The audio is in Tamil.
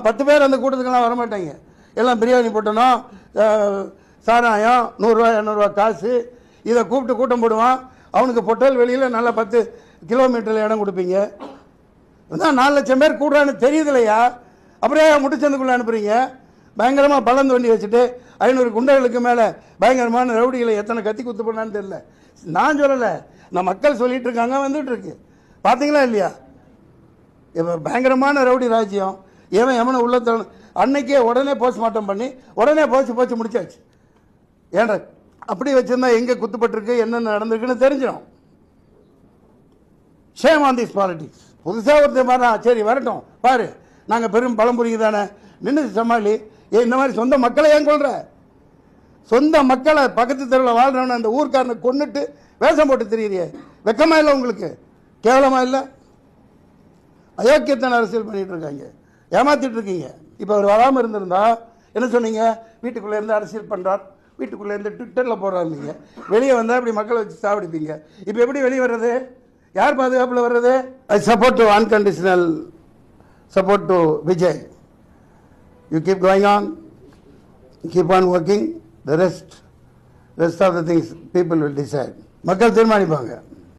10 பேர் அந்த கூட்டத்துக்கெல்லாம் வரமாட்டாங்க. எல்லாம் பிரியாணி போட்டணும், சாராயம் 100 ரூபா 200 ரூபா காசு, இதை கூப்பிட்டு கூட்டம் போடுவான். அவனுக்கு பொட்டல் வெளியில் நல்லா 10 கிலோமீட்டரில் இடம் கொடுப்பீங்க. 4 லட்சம் பேர் கூடுறான்னு தெரியுது இல்லையா? அப்படியே முட்டுச்சந்துக்குள்ளே அனுப்புறீங்க. பயங்கரமாக பலம் தோண்டி வச்சுட்டு 500 குண்டர்களுக்கு மேலே பயங்கரமான ரவுடிகளை எத்தனை கத்தி குத்து பண்ணான்னு தெரியல. நான் சொல்லலை, நான் மக்கள் சொல்லிட்டு இருக்காங்க, வந்துட்டு இருக்கு. பார்த்தீங்களா இல்லையா? இப்போ பயங்கரமான ரவுடி ராஜ்யம். எவனை உள்ள அன்னைக்கே உடனே போஸ்ட்மார்ட்டம் பண்ணி உடனே போச்சு முடிச்சாச்சு. ஏன்டா அப்படி வச்சிருந்தா எங்கே குத்துப்பட்டிருக்கு, என்னென்ன நடந்திருக்குன்னு தெரிஞ்சிடும். Shame on this politics. புதுசாக ஒருத்தர் மாதிரி சரி வரட்டும் பாரு, நாங்கள் பெரும் பழம்புரிங்க தானே, நின்று சமாளி. இந்த மாதிரி சொந்த மக்களை ஏன் கொள்ற? சொந்த மக்களை பக்கத்து தெருவில் வாழ்றவன அந்த ஊர்க்காரனை கொண்டுட்டு வேஷம் போட்டு தெரியுறியே, வெக்கமா இல்லை உங்களுக்கு? கேவலமா இல்லை? அயோக்கியத்தான அரசியல் பண்ணிட்டு இருக்காங்க, ஏமாத்திட்டு இருக்கீங்க. இப்போ அவர் வராமல் இருந்திருந்தா என்ன சொன்னீங்க? வீட்டுக்குள்ளே இருந்து அரசியல் பண்ணுறார், வீட்டுக்குள்ளே இருந்து ட்விட்டரில் போடுறாருந்தீங்க. வெளியே வந்தால் இப்படி மக்களை வச்சு சாப்பிடுப்பீங்க. இப்போ எப்படி வெளியே வர்றது? யார் பாதுகாப்பில் வர்றது? I support to unconditional support to Vijay. You keep going on, keep on working. The rest of the things people will decide. மக்கள் தீர்மானிப்பாங்க.